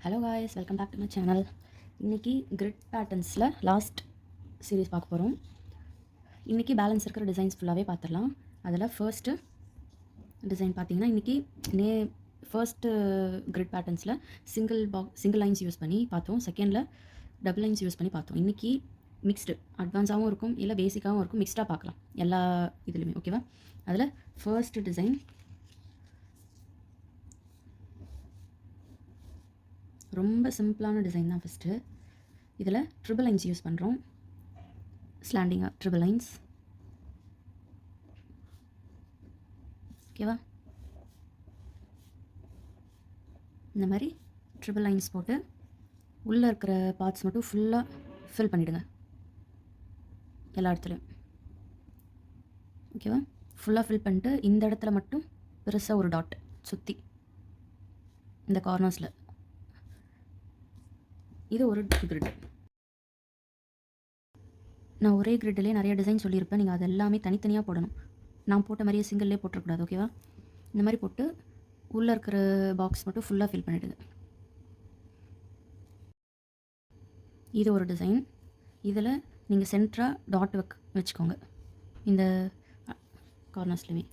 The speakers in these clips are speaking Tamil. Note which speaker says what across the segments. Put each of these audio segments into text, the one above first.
Speaker 1: Hello guys, welcome back to my channel. இன்றைக்கி கிரிட் பேட்டர்ன்ஸில் லாஸ்ட் சீரீஸ் பார்க்க போகிறோம். இன்றைக்கி பேலன்ஸ் இருக்கிற டிசைன்ஸ் ஃபுல்லாகவே பார்த்துடலாம். அதில் ஃபர்ஸ்ட்டு டிசைன் பார்த்திங்கன்னா இன்றைக்கி ஃபர்ஸ்ட்டு கிரிட் பேட்டர்ன்ஸில் சிங்கிள் லைன்ஸ் யூஸ் பண்ணி பார்த்தோம். செகண்டில் டபுள் லைன்ஸ் யூஸ் பண்ணி பார்த்தோம். இன்றைக்கி மிக்ஸ்டு அட்வான்ஸாகவும் இருக்கும், இல்லை பேசிக்காகவும் இருக்கும், மிக்ஸ்டாக பார்க்கலாம் எல்லா இதுலையுமே. ஓகேவா? அதில் ஃபர்ஸ்ட் டிசைன் ரொம்ப சிம்பிளான டிசைன் தான். ஃபஸ்ட்டு இதில் ட்ரிபிள் லைன்ஸ் யூஸ் பண்ணுறோம். ஸ்லாண்டிங்காக ட்ரிபிள் லைன்ஸ். ஓகேவா? இந்த மாதிரி ட்ரிபிள் லைன்ஸ் போட்டு உள்ளே இருக்கிற பார்ட்ஸ் மட்டும் ஃபுல்லாக ஃபில் பண்ணிவிடுங்க எல்லா இடத்துலையும். ஓகேவா? ஃபுல்லாக ஃபில் பண்ணிட்டு இந்த இடத்துல மட்டும் பெருசாக ஒரு டாட் சுற்றி இந்த கார்னர்ஸில். இது ஒரு கிரிட். நான் ஒரே கிரிட்லேயே நிறைய டிசைன் சொல்லியிருப்பேன். நீங்கள் அது எல்லாமே தனித்தனியாக போடணும். நான் போட்ட மாதிரியே சிங்கிள்லேயே போட்டுறக்கூடாது. ஓகேவா? இந்த மாதிரி போட்டு உள்ளே இருக்கிற பாக்ஸ் மட்டும் ஃபுல்லாக ஃபில் பண்ணிவிடுங்க. இது ஒரு டிசைன். இதில் நீங்கள் சென்டராக டாட் வச்சுக்கோங்க இந்த கார்னர்ஸ்லையுமே.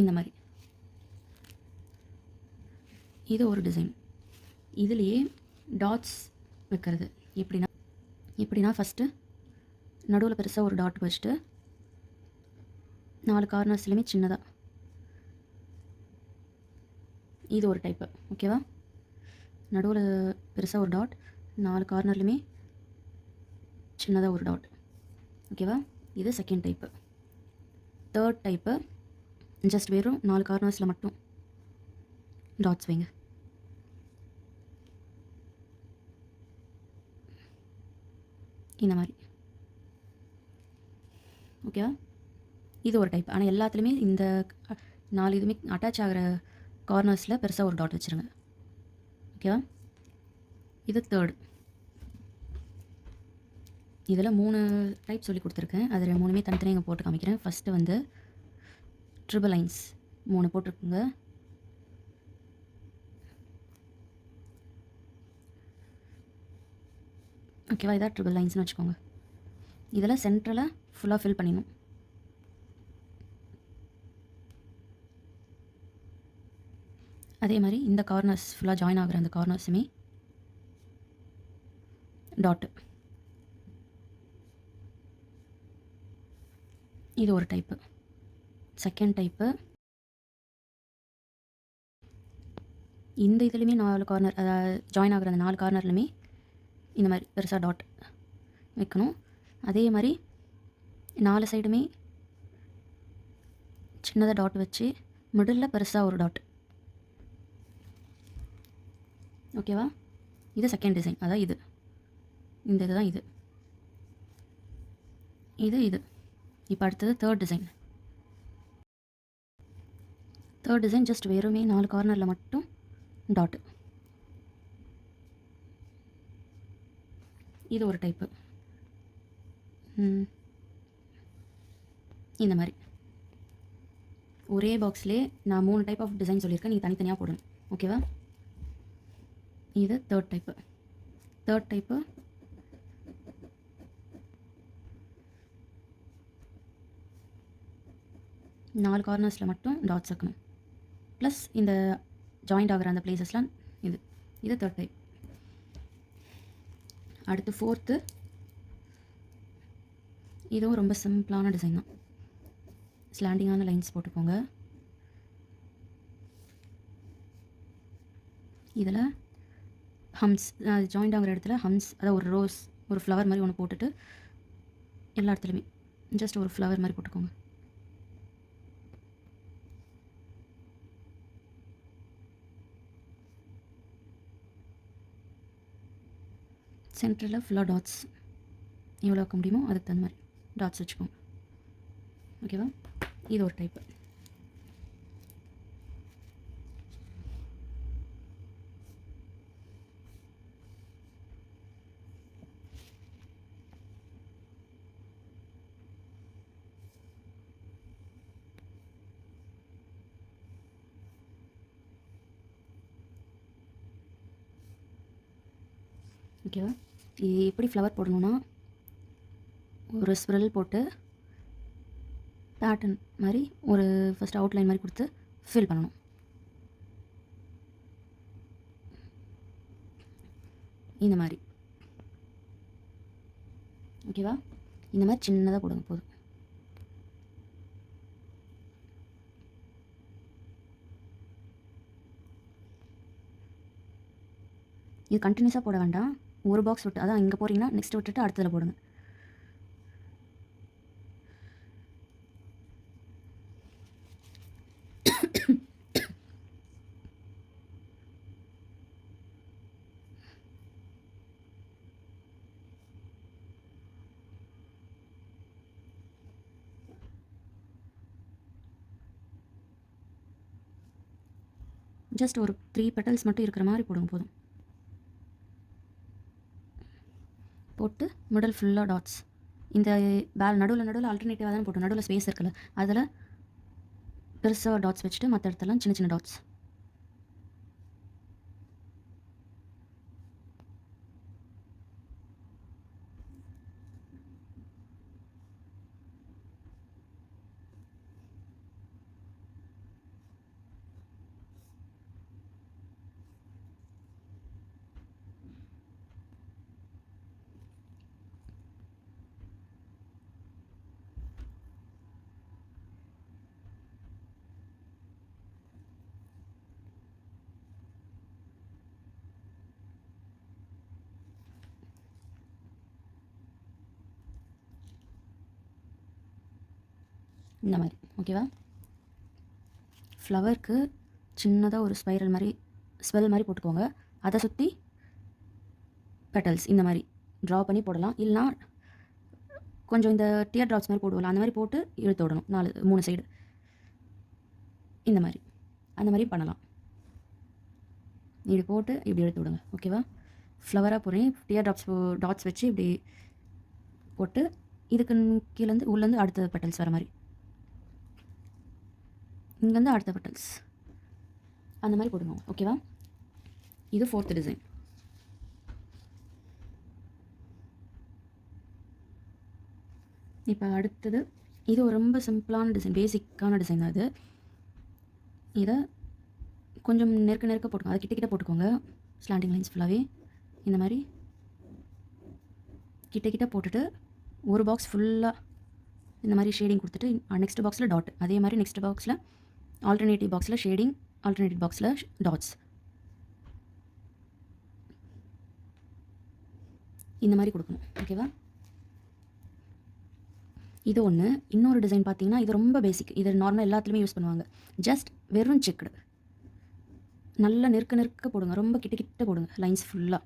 Speaker 1: இந்த மாதிரி இது ஒரு டிசைன். இதுலேயே டாட்ஸ் வைக்கிறது எப்படின்னா ஃபஸ்ட்டு நடுவில் பெருசாக ஒரு டாட் வச்சுட்டு 4 கார்னர்ஸ்லையுமே சின்னதாக. இது ஒரு டைப்பு. ஓகேவா? நடுவில் பெருசாக ஒரு டாட், 4 கார்னர்லையுமே சின்னதாக ஒரு டாட். ஓகேவா? இது second type. Third type just வெறும் 4 கார்னர்ஸில் மட்டும் டாட்ஸ் வைங்க. இந்த மாதிரி. ஓகேவா? இது ஒரு டைப். ஆனால் எல்லாத்துலேயுமே இந்த 4 இதுவுமே அட்டாச் ஆகிற கார்னர்ஸில் பெருசாக ஒரு டாட் வச்சுருங்க. ஓகேவா? இது தேர்டு. இதில் 3 டைப் சொல்லி கொடுத்துருக்கேன். அதில் 3மே தனித்தனியாக இங்கே போட்டு காமிக்கிறேன். ஃபஸ்ட்டு வந்து ட்ரிபிள் லைன்ஸ் 3 போட்டிருக்குங்க. ஓகேவா? இதாக ட்ரிபிள் லைன்ஸ்னு வச்சுக்கோங்க. இதில் சென்டரில் ஃபுல்லாக ஃபில் பண்ணிடணும். அதே மாதிரி இந்த கார்னர்ஸ் ஃபுல்லாக ஜாயின் ஆகிற அந்த கார்னர்ஸுமே டாட்டு. இது ஒரு டைப்பு. செகண்ட் டைப்பு இந்த இதுலேயுமே 4 கார்னர், அதாவது ஜாயின் ஆகிற அந்த 4 கார்னர்லையுமே இந்த மாதிரி பெருசாக டாட் வைக்கணும். அதே மாதிரி 4 சைடுமே சின்னதாக டாட் வச்சு மிடில் பெருசாக ஒரு டாட். ஓகேவா? இது செகண்ட் டிசைன். அதான் இது இந்த இது தான் இது. இப்போ அடுத்தது third design. Third design just வெறுமே 4 கார்னரில் மட்டும் டாட்டு. இது ஒரு டைப்பு. இந்த மாதிரி ஒரே பாக்ஸ்லேயே நான் 3 டைப் ஆஃப் டிசைன் சொல்லியிருக்கேன். நீங்கள் தனித்தனியாக போடணும். ஓகேவா? இது தேர்ட் டைப்பு. 4 கார்னர்ஸில் மட்டும் டாட்ஸ் வைக்கணும். ப்ளஸ் இந்த ஜாயிண்ட் ஆகிற அந்த பிளேசஸ்லாம் இது தேர்ட் டைப். அடுத்து ஃபோர்த்து. இதுவும் ரொம்ப சிம்பிளான டிசைன் தான். ஸ்லாண்டிங்கான லைன்ஸ் போட்டுக்கோங்க. இதில் ஹம்ஸ், அது ஜாயிண்ட் ஆகிற இடத்துல ஹம்ஸ், அதாவது ஒரு ரோஸ், ஒரு ஃப்ளவர் மாதிரி ஒன்று போட்டுட்டு எல்லா இடத்துலையுமே ஜஸ்ட் ஒரு ஃப்ளவர் மாதிரி போட்டுக்கோங்க. சென்டரில் ஃபுல்லாக டாட்ஸ் எவ்வளோ வைக்க முடியுமோ அதுக்கு தகுந்த மாதிரி டாட்ஸ் வச்சுக்கோங்க. ஓகேவா? இது ஒரு டைப்பு. ஓகேவா? எப்படி ஃப்ளவர் போடணும்னா, ஒரு ஸ்ப்ரெல் போட்டு பேட்டர்ன் மாதிரி ஒரு ஃபஸ்ட் அவுட்லைன் மாதிரி கொடுத்து ஃபில் பண்ணணும். இந்த மாதிரி ஓகேவா? இந்த மாதிரி சின்னதாக போடுங்க போதும். இது கண்டினியூஸாக போட வேண்டாம். ஒரு பாக்ஸ் விட்டு, அதான் இங்கே போகிறீங்கன்னா நெக்ஸ்ட் விட்டுட்டு அடுத்ததில் போடுங்க. ஜஸ்ட் ஒரு 3 பெட்டல்ஸ் மட்டும் இருக்கிற மாதிரி போடுங்க போதும். போட்டு மிடில் ஃபுல்லாக டாட்ஸ். இந்த நடுவில் ஆல்டர்னேட்டிவாக தான் போட்டோம். நடுவில் ஸ்பேஸ் இருக்குல்ல, அதில் பெருசாக டாட்ஸ் வச்சுட்டு மற்ற இடத்துலாம் சின்ன சின்ன டாட்ஸ். இந்த மாதிரி ஓகேவா? ஃப்ளவருக்கு சின்னதாக ஒரு ஸ்பைரல் மாதிரி ஸ்வெல் மாதிரி போட்டுக்கோங்க. அதை சுற்றி பெட்டல்ஸ் இந்த மாதிரி ட்ரா பண்ணி போடலாம். இல்லைனா கொஞ்சம் இந்த டியர் ட்ராப்ஸ் மாதிரி போடுவோம்ல, அந்த மாதிரி போட்டு இழுத்து விடணும் 3 சைடு இந்த மாதிரி. அந்த மாதிரி பண்ணலாம். இப்படி போட்டு இப்படி இழுத்து விடுங்க. ஓகேவா? ஃப்ளவராக போடுறேன். டியர் டாட்ஸ் வச்சு இப்படி போட்டு இதுக்கு கீழேருந்து உள்ளேருந்து அடுத்த பெட்டல்ஸ் வர மாதிரி, இங்கேருந்து அடுத்த பெட்டல்ஸ் அந்த மாதிரி போடுங்க. ஓகேவா? இது 4th டிசைன். இப்போ அடுத்தது இது ஒரு ரொம்ப சிம்பிளான டிசைன், பேசிக்கான டிசைன் தான் அது. இதை கொஞ்சம் நெருக்க போட்டுக்கோங்க. அதை கிட்ட போட்டுக்கோங்க. ஸ்லாண்டிங் லைன்ஸ் ஃபுல்லாகவே இந்த மாதிரி கிட்ட போட்டுட்டு ஒரு பாக்ஸ் ஃபுல்லாக இந்த மாதிரி ஷேடிங் கொடுத்துட்டு நெக்ஸ்ட் பாக்ஸில் டாட், அதே மாதிரி நெக்ஸ்ட் பாக்ஸில் ஆல்டர்னேட்டிவ் பாக்ஸில் ஷேடிங், ஆல்டர்னேட்டிவ் பாக்ஸில் டாட்ஸ் இந்த மாதிரி கொடுக்கணும். ஓகேவா? இது ஒன்று. இன்னொரு டிசைன் பார்த்தீங்கன்னா இது ரொம்ப பேசிக். இது நார்மலாக எல்லாத்துலேயுமே யூஸ் பண்ணுவாங்க. ஜஸ்ட் வெறும் செக்குடு நல்லா நெருக்க போடுங்க. ரொம்ப கிட்ட போடுங்க. லைன்ஸ் ஃபுல்லாக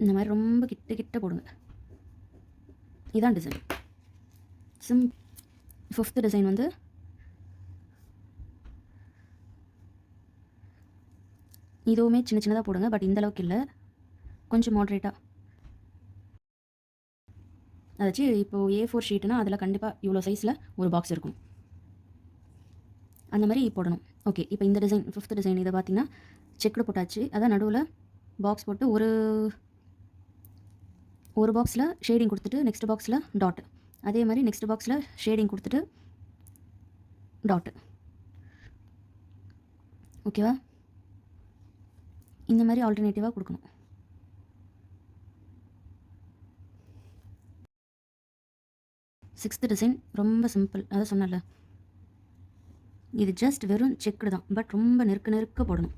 Speaker 1: இந்த மாதிரி ரொம்ப கிட்ட போடுங்க. இதான் டிசைன். 5th டிசைன் வந்து இதுவுமே சின்னதாக போடுங்க. பட் இந்தளவுக்கு இல்லை, கொஞ்சம் மாட்ரேட்டாக. அதாச்சு இப்போது A4 ஷீட்டுனா அதில் கண்டிப்பாக இவ்வளோ சைஸில் ஒரு பாக்ஸ் இருக்கும். அந்த மாதிரி போடணும். ஓகே, இப்போ இந்த டிசைன் 5th டிசைன் இதை பார்த்தீங்கன்னா செக்குடு போட்டாச்சு. அதான் நடுவில் பாக்ஸ் போட்டு ஒரு பாக்ஸில் ஷேடிங் கொடுத்துட்டு நெக்ஸ்ட் பாக்ஸில் டாட், அதே மாதிரி நெக்ஸ்ட் பாக்ஸில் ஷேடிங் கொடுத்துட்டு டாட்டு. ஓகேவா? இந்த மாதிரி ஆல்டர்னேட்டிவாக கொடுக்கணும். சிக்ஸ்த் டிசைன் ரொம்ப சிம்பிள். அதை சொன்னல, இது ஜஸ்ட் வெறும் செக்குடு தான். பட் ரொம்ப நெருக்க போடணும்.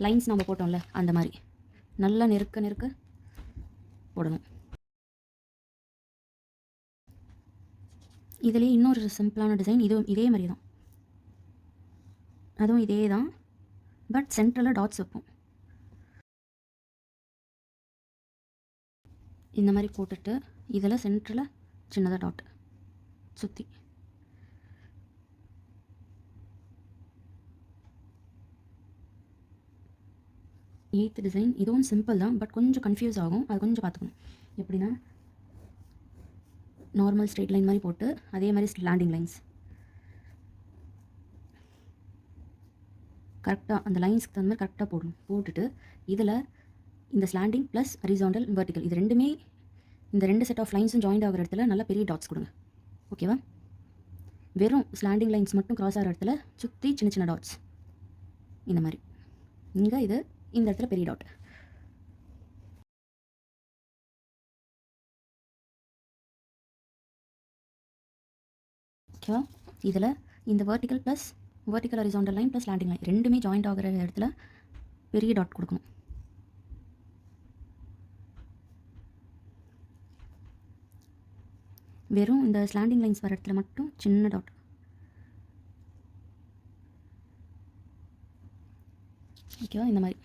Speaker 1: லைன்ஸ் நம்ம போட்டோம்ல அந்த மாதிரி நல்லா நெருக்க போடணும். இதுலேயே இன்னொரு சிம்பிளான டிசைன், இதுவும் இதே மாதிரி தான். அதுவும் இதே தான், பட் சென்டரில் டாட்ஸ் வைப்போம். இந்த மாதிரி போட்டுட்டு இதில் சென்டரில் சின்னதாக டாட் சுற்றி. எய்த் டிசைன் இதுவும் சிம்பிள் தான், பட் கொஞ்சம் கன்ஃபியூஸ் ஆகும். அது கொஞ்சம் பார்த்துக்கணும். எப்படின்னா நார்மல் ஸ்ட்ரெயிட் லைன் மாதிரி போட்டு அதே மாதிரி ஸ்லாண்டிங் லைன்ஸ் கரெக்டாக அந்த லைன்ஸ்க்கு தகுந்த மாதிரி கரெக்டாக போடணும். போட்டுட்டு இதில் இந்த ஸ்லாண்டிங் ப்ளஸ் ஹரிசாண்டல் வெர்டிக்கல் இது ரெண்டுமே இந்த 2 செட் ஆஃப் லைன்ஸும் ஜாயிண்ட் ஆகிற இடத்துல நல்லா பெரிய டாட்ஸ் கொடுங்க. ஓகேவா? வெறும் ஸ்லாண்டிங் லைன்ஸ் மட்டும் கிராஸ் ஆகிற இடத்துல சுற்றி சின்ன சின்ன டாட்ஸ் இந்த மாதிரி. இங்கே இது இந்த இடத்துல பெரிய டாட். ஓகேவா? இதில் இந்த vertical plus vertical horizontal line plus landing line ரெண்டுமே ஜாயிண்ட் ஆகிற இடத்துல பெரிய டாட் கொடுக்கணும். வெறும் இந்த ஸ்லாண்டிங் லைன்ஸ் வர இடத்துல மட்டும் சின்ன டாட். ஓகேவா? இந்த மாதிரி.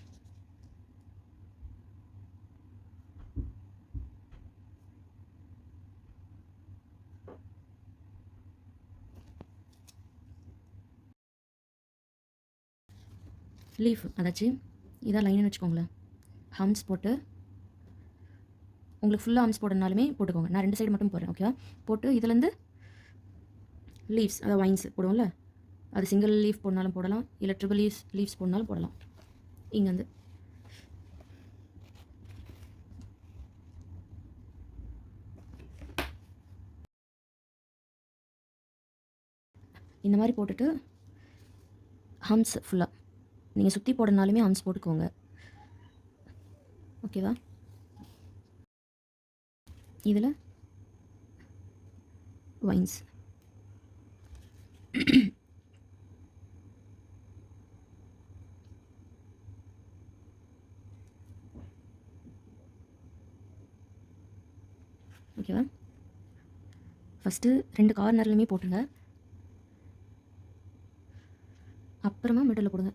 Speaker 1: லீஃப் அதாச்சும் இதான் லைன்னு வச்சுக்கோங்களேன். ஹம்ஸ் போட்டு உங்களுக்கு ஃபுல்லாக ஹம்ஸ் போடனாலுமே போட்டுக்கோங்க. நான் 2 சைடு மட்டும் போடுறேன். ஓகேவா? போட்டு இதுலேருந்து லீவ்ஸ் அதாவது வைன்ஸ் போடுவோம்ல, அது சிங்கிள் லீஃப் போடனாலும் போடலாம், இல்லை ட்ரிபிள் லீவ்ஸ் போடனாலும் போடலாம். இங்கேருந்து இந்த மாதிரி போட்டுட்டு ஹம்ஸ் ஃபுல்லாக நீங்கள் சுற்றி போடனாலுமே ஹம்ஸ் போட்டுக்கோங்க. ஓகேவா? இதில் வைன்ஸ் ஓகேவா? ஃபஸ்ட்டு 2 கார்னர்லையுமே போட்டுருங்க, அப்புறமா மிடில் போடுங்க.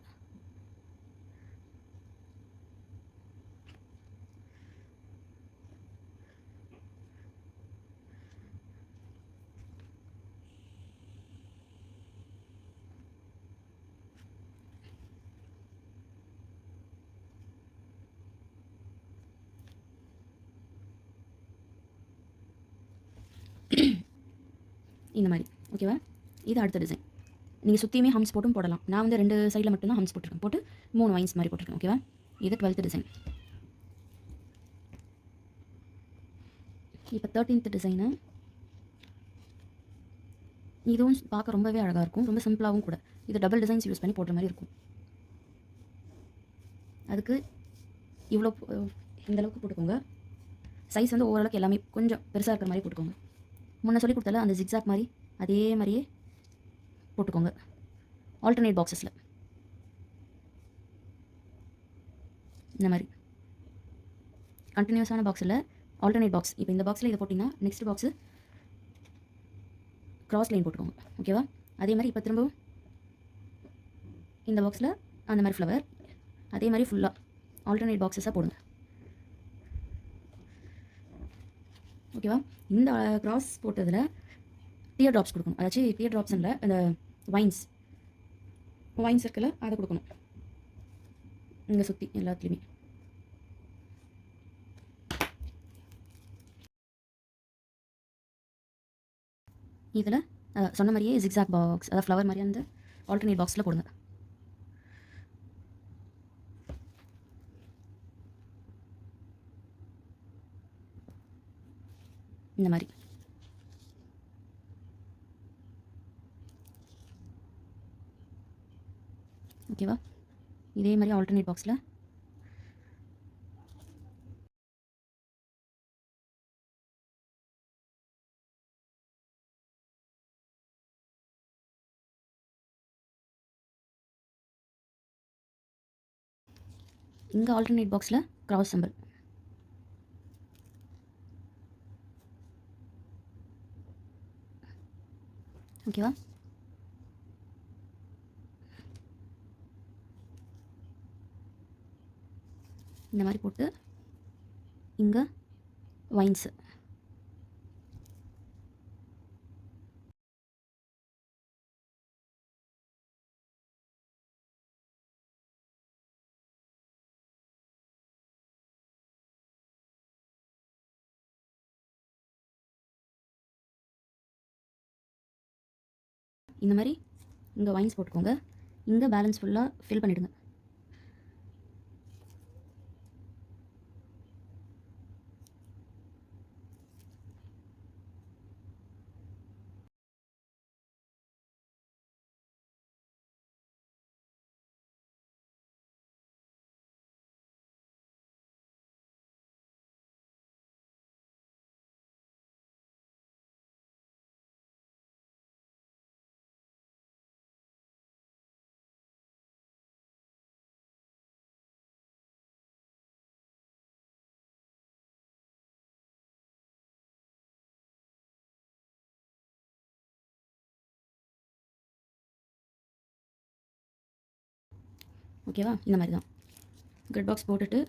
Speaker 1: இந்த மாதிரி. ஓகேவா? இது அடுத்த டிசைன். நீங்கள் சுற்றியுமே ஹம்ஸ் போட்டும் போடலாம். நான் வந்து 2 சைடில் மட்டும்தான் ஹம்ஸ் போட்டிருக்கேன். போட்டு 3 வைன்ஸ் மாதிரி போட்டிருக்கேன். ஓகேவா? இது 12th டிசைன். இப்போ 13th டிசைனு. இதுவும் பார்க்க ரொம்பவே அழகாக இருக்கும், ரொம்ப சிம்பிளாகவும் கூட. இது டபுள் டிசைன்ஸ் யூஸ் பண்ணி போடுற மாதிரி இருக்கும். அதுக்கு இவ்வளோ இந்தளவுக்கு போட்டுக்கோங்க. சைஸ் வந்து ஓரளவுக்கு எல்லாமே கொஞ்சம் பெருசாக இருக்கிற மாதிரி போட்டுக்கோங்க. முன்ன சொல்லி கொடுத்தால அந்த ஜிக்ஸாக் மாதிரி அதே மாதிரியே போட்டுக்கோங்க. ஆல்டர்னேட் பாக்ஸஸில் இந்த மாதிரி கண்டினியூஸான பாக்ஸில் ஆல்டர்னேட் பாக்ஸ். இப்போ இந்த பாக்ஸில் இதை போட்டிங்கன்னா நெக்ஸ்ட் பாக்ஸு க்ராஸ் லைன் போட்டுக்கோங்க. ஓகேவா? அதே மாதிரி இப்போ திரும்பவும் இந்த பாக்ஸில் அந்த மாதிரி ஃப்ளவர் அதே மாதிரி ஃபுல்லாக ஆல்டர்னேட் பாக்ஸஸாக போடுங்க. ஓகேவா? இந்த க்ராஸ் போட்டதில் டியர் ட்ராப்ஸ் கொடுக்கணும். அதாச்சும் டியர் ட்ராப்ஸில் அந்த வைன்ஸ் இருக்குல்ல, அதை கொடுக்கணும் இங்கே சுற்றி எல்லாத்துலேயுமே. இதில் சொன்ன மாதிரியே ஜிக்ஸாக் பாக்ஸ் அதாவது ஃப்ளவர் மாதிரி அந்த ஆல்டர்னேட் பாக்ஸில் போடுங்க. இந்த மாதிரி. ஓகேவா? இதே மாதிரி ஆல்டர்னேட் பாக்ஸில் இங்கே ஆல்டர்னேட் பாக்ஸில் க்ராஸ் சிம்பிள். ஓகேவா? இந்த மாதிரி போட்டு இங்கே வைன்ஸு இந்த மாதிரி இங்கே வைன்ஸ் போட்டுக்கோங்க. இங்கே பேலன்ஸ் ஃபுல்லாக ஃபில் பண்ணிவிடுங்க. ஓகேவா? இந்த மாதிரி தான் கிரிட் பாக்ஸ் போட்டுட்டு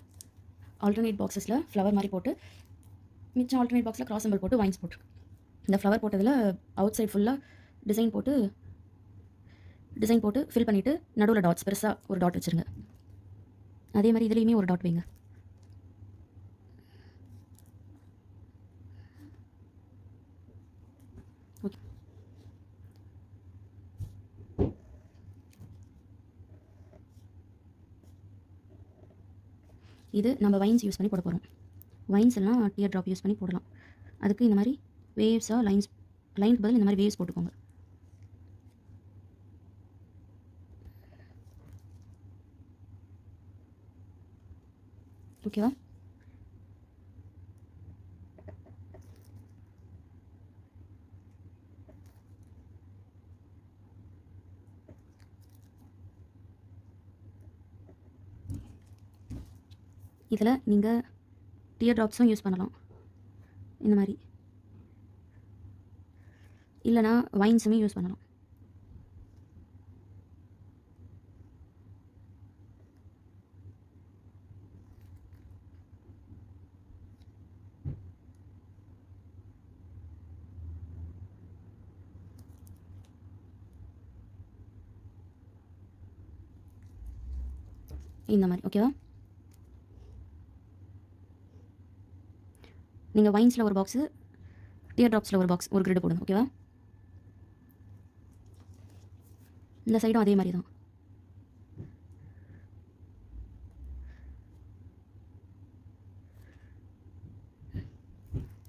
Speaker 1: ஆல்டர்னேட் பாக்ஸஸில் ஃப்ளவர் மாதிரி போட்டு மிச்சம் ஆல்டர்னேட் பாக்ஸில் கிராஸ் சிம்பிள் போட்டு வைன்ஸ் போட்டிருக்கு. இந்த ஃப்ளவர் போட்டதில் அவுட் சைட் ஃபுல்லாக டிசைன் போட்டு ஃபில் பண்ணிவிட்டு நடுவில் டாட்ஸ் பெருசாக ஒரு டாட் வச்சுருங்க. அதே மாதிரி இதுலேயுமே ஒரு டாட் வைங்க. ஓகே, இது நம்ம வைன்ஸ் யூஸ் பண்ணி போட போகிறோம். வைன்ஸ் எல்லாம் டியர் ட்ராப் யூஸ் பண்ணி போடலாம். அதுக்கு இந்த மாதிரி வேவ்ஸாக லைனுக்கு பதில் இந்த மாதிரி வேவ்ஸ் போட்டுக்கோங்க. ஓகேவா? இதில் நீங்கள் டியர் ட்ராப்ஸும் யூஸ் பண்ணலாம் இந்த மாதிரி, இல்லைனா வைன்ஸுமே யூஸ் பண்ணலாம். இந்த மாதிரி ஓகேவா? நீங்கள் வைன்ஸில் ஒரு பாக்ஸு, டியர் ட்ராப்ஸில் ஒரு பாக்ஸ், ஒரு கிரிட் போடுங்க. ஓகேவா? இந்த சைடும் அதே மாதிரி தான்.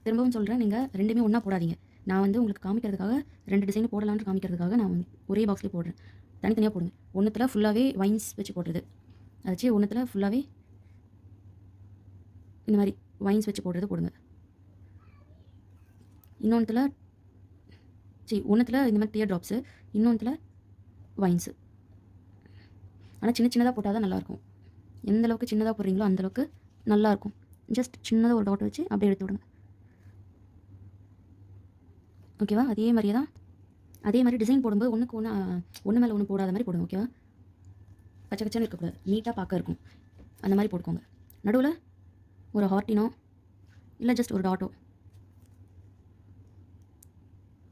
Speaker 1: திரும்பவும் சொல்கிறேன், நீங்கள் ரெண்டுமே ஒன்றா போடாதீங்க. நான் வந்து உங்களுக்கு காமிக்கிறதுக்காக 2 டிசைன் போடலான்னு காமிக்கிறதுக்காக நான் ஒரே பாக்ஸ்லேயே போடுறேன். தனித்தனியாக போடுங்க. ஒன்றுத்தில் ஃபுல்லாகவே வைன்ஸ் வச்சு போடுறது, அதை வச்சு ஒன்றுத்தில் ஃபுல்லாகவே இந்த மாதிரி வைன்ஸ் வச்சு போடுங்க. இன்னொன்றுத்தில் ஒன்றுத்தில் இந்த மாதிரி டியர் ட்ராப்ஸு, இன்னொன்றுத்தில் வைன்ஸு. ஆனால் சின்னதாக போட்டால் தான் நல்லாயிருக்கும். எந்த அளவுக்கு சின்னதாக போடுறீங்களோ அந்தளவுக்கு நல்லாயிருக்கும். ஜஸ்ட் சின்னதாக ஒரு டாட் வச்சு அப்படியே எடுத்து விடுங்க. ஓகேவா? அதே மாதிரி டிசைன் போடும்போது ஒன்று மேலே ஒன்று போடாத மாதிரி போடுங்க. ஓகேவா? கச்ச கச்சன்னு இருக்கக்கூடாது, நீட்டாக பார்க்க இருக்கும். அந்த மாதிரி போட்டுக்கோங்க. நடுவில் ஒரு ஹார்ட்டினோ இல்லை ஜஸ்ட் ஒரு டாட்டோ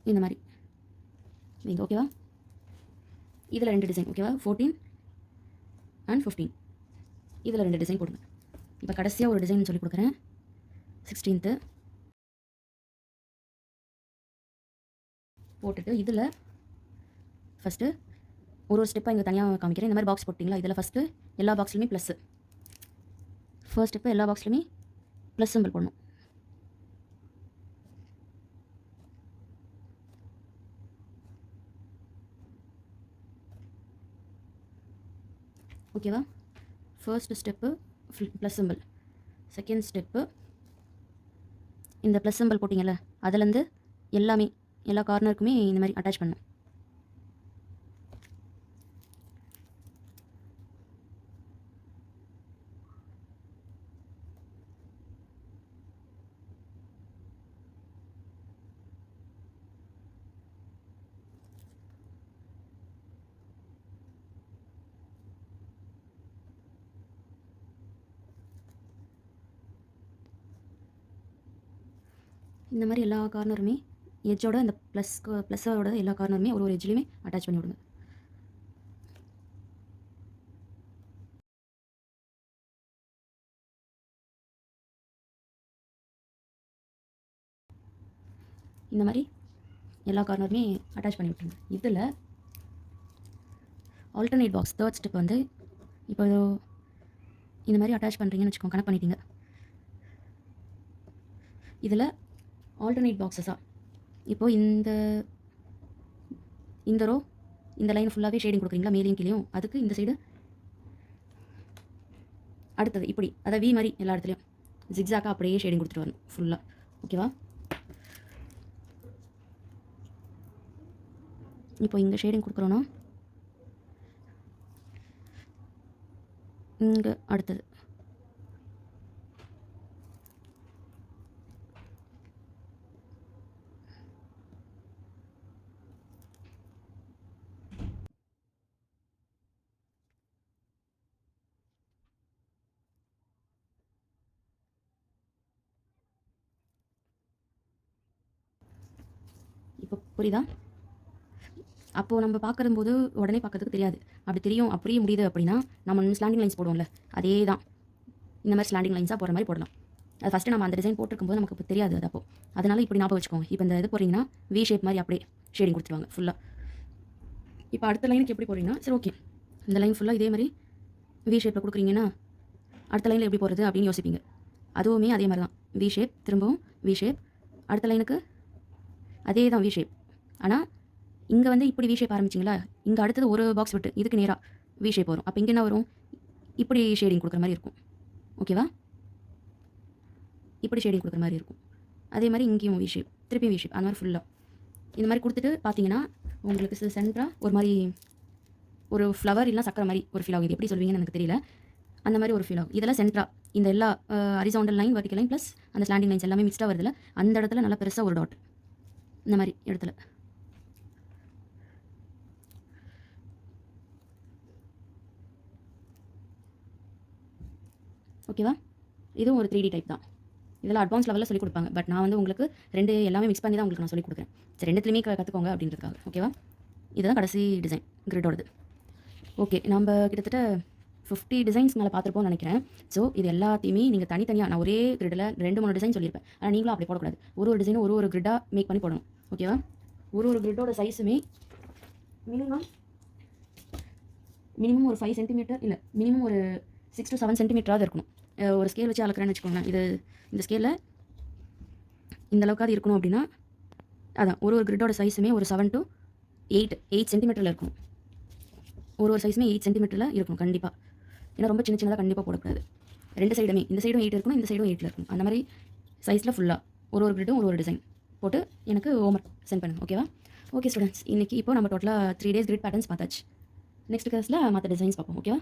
Speaker 1: இந்த மாதிரி வைங்க. ஓகேவா? இதில் 2 டிசைன். ஓகேவா? 14 and 15 இதில் 2 டிசைன் போடுங்க. இப்போ கடைசியாக ஒரு டிசைன் சொல்லி கொடுக்குறேன். 16th போட்டுட்டு இதில் ஃபஸ்ட்டு ஒரு ஸ்டெப்பாக இங்கே தனியாக காமிக்கிறேன். இந்த மாதிரி பாக்ஸ் போட்டிங்களா, இதில் ஃபஸ்ட்டு எல்லா பாக்ஸ்லையுமே ப்ளஸ்ஸு. ஃபர்ஸ்ட் ஸ்டெப்பு எல்லா பாக்ஸ்லையுமே ப்ளஸ் சிம்பிள் போடணும். ஓகேவா? First step plus symbol. Second step இந்த ப்ளஸ் சிம்பிள் போட்டிங்கல்ல, அதுலேருந்து எல்லா கார்னருக்குமே இந்த மாதிரி அட்டாச் பண்ணணும். இந்த மாதிரி எல்லா கார்னருமே எட்ஜோட இந்த ப்ளஸ்ஸோட எல்லா கார்னருமே ஒரு எட்ஜ்லேயுமே அட்டாச் பண்ணி விடுங்க. இந்த மாதிரி எல்லா கார்னருமே அட்டாச் பண்ணி விட்டுருங்க. இதில் ஆல்டர்னேட் பாக்ஸ் தேர்ட் ஸ்டெப் வந்து இப்போ இந்த மாதிரி அட்டாச் பண்ணுறீங்கன்னு வச்சுக்கோங்க, கனெக்ட் பண்ணிட்டீங்க. இதில் ஆல்டர்னேட் பாக்ஸஸாக இப்போது இந்த ரோ இந்த லைன் ஃபுல்லாகவே ஷேடிங் கொடுக்குறீங்களா, மேலேயும் கீழேயும், அதுக்கு இந்த சைடு அடுத்தது இப்படி அதை வி மாதிரி எல்லா இடத்துலையும் ஜிக்ஸாக்காக அப்படியே ஷேடிங் கொடுத்துட்டு வரணும் ஃபுல்லாக. ஓகேவா? இப்போ இங்கே ஷேடிங் கொடுக்குறோன்னா இங்கே அடுத்தது புரியுதா? அப்போது நம்ம பார்க்கும்போது உடனே பார்க்கறதுக்கு தெரியாது. அப்படி தெரியும் அப்படியே முடியுது அப்படின்னா நம்ம ஸ்லாண்டிங் லைன்ஸ் போடுவோம்ல, அதே தான் இந்த மாதிரி ஸ்லாண்டிங் லைன்ஸாக போகிற மாதிரி போடலாம். அது ஃபஸ்ட்டு நம்ம அந்த டிசைன் போட்டிருக்கும்போது நமக்கு இப்போ தெரியாது அது அப்போ. அதனால் இப்படி ஞாபகம் வச்சுக்கோங்க. இப்போ இந்த இது போடுறீங்கன்னா வி ஷேப் மாதிரி அப்படியே ஷேடிங் கொடுத்துருவாங்க ஃபுல்லாக. இப்போ அடுத்த லைனுக்கு எப்படி போடுறீங்கன்னா சரி ஓகே இந்த லைன் ஃபுல்லாக இதே மாதிரி வி ஷேப்பில் கொடுக்குறீங்கன்னா அடுத்த லைனில் எப்படி போகிறது அப்படின்னு யோசிப்பீங்க. அதுவுமே அதே மாதிரி தான் வி ஷேப், திரும்பவும் வி ஷேப், அடுத்த லைனுக்கு அதே தான் வி ஷேப். ஆனால் இங்கே வந்து இப்படி வி ஷேப் ஆரம்பிச்சிங்களா, இங்கே அடுத்தது ஒரு பாக்ஸ் விட்டு இதுக்கு நேராக வி ஷேப் வரும். அப்போ இங்கே என்ன வரும், இப்படி ஷேடிங் கொடுக்குற மாதிரி இருக்கும். ஓகேவா? இப்படி ஷேடிங் கொடுக்குற மாதிரி இருக்கும். அதே மாதிரி இங்கேயும் வி ஷேப், திருப்பியும் வி ஷேப், அந்த மாதிரி ஃபுல்லாக இந்த மாதிரி கொடுத்துட்டு பார்த்தீங்கன்னா உங்களுக்கு சென்டராக ஒரு மாதிரி ஒரு ஃப்ளவர் இல்லைனா சக்கரை மாதிரி ஒரு ஃபீல் ஆகும். இது எப்படி சொல்வீங்கன்னு எனக்கு தெரியல. அந்த மாதிரி ஒரு ஃபீல் ஆகும். இதெல்லாம் சென்டராக இந்த எல்லா horizontal line, vertical line plus அந்த ஸ்லாண்டிங் லைன்ஸ் எல்லாமே மிக்ஸ்டாக வருதுல, அந்த இடத்துல நல்லா பெருசாக ஒரு டாட் இந்த மாதிரி இடத்துல. ஓகேவா? இதுவும் ஒரு 3D டைப் தான். இதெல்லாம் அட்வான்ஸ் லெவலில் சொல்லிக் கொடுப்பாங்க. பட் நான் வந்து உங்களுக்கு ரெண்டு எல்லாமே மிக்ஸ் பண்ணி தான் உங்களுக்கு நான் சொல்லிக் கொடுக்குறேன். சரி, ரெண்டுத்துலையுமே கற்றுக்கோங்க அப்படின்றதுக்காக. ஓகேவா? இதுதான் கடைசி டிசைன் கிரிட்டோடது. ஓகே, நம்ம கிட்டத்தட்ட 50 டிசைன்ஸ் மேலே பார்த்துருப்போம்னு நினைக்கிறேன். ஸோ இது எல்லாத்தையுமே நீங்கள் தனித்தனியாக, நான் ஒரே கிரிட்டில் 2-3 டிசைன் சொல்லியிருப்பேன். ஆனால் நீங்களும் அப்படி போடக்கூடாது. ஒரு டிசைனும் ஒரு கிரிட்டாக மேக் பண்ணி போடணும். ஓகேவா? ஒரு கிரிட்டோட சைஸுமே மினிமம் ஒரு 5 சென்டிமீட்டர் இல்லை, மினிமம் ஒரு 6 to 7 சென்டிமீட்டராவது இருக்கணும். ஒரு ஸ்கேல் வச்சு அளக்குறேன்னு வச்சுக்கோங்களேன். இந்த ஸ்கேலில் இந்த அளவுக்காவது இருக்கணும் அப்படின்னா அதான் ஒரு கிரிட்டோட சைஸுமே ஒரு 7 to 8 சென்டிமீட்டரில் இருக்கணும். ஒரு சைஸுமே 8 சென்டிமீட்டரில் இருக்கணும் கண்டிப்பாக. ஏன்னா ரொம்ப சின்னதாக கண்டிப்பாக போடக்கூடாது. ரெண்டு சைடுமே, இந்த சைடும் 8 இருக்கணும், இந்த சைடும் 8 இருக்கணும். அந்த மாதிரி சைஸில் ஃபுல்லாக ஒரு கிரிட்டும் ஒரு டிசைன் போட்டு எனக்கு ஹோம்ஒர்க் சென்ட் பண்ணுங்கள். ஓகேவா? ஓகே ஸ்டூடெண்ட்ஸ், இன்றைக்கி இப்போ நம்ம டோட்டலாக 3 days கிரிட் பேட்டர்ன்ஸ் பார்த்தாச்சு. நெக்ஸ்ட் கிளாஸில் மற்ற டிசைன்ஸ் பார்ப்போம். ஓகேவா?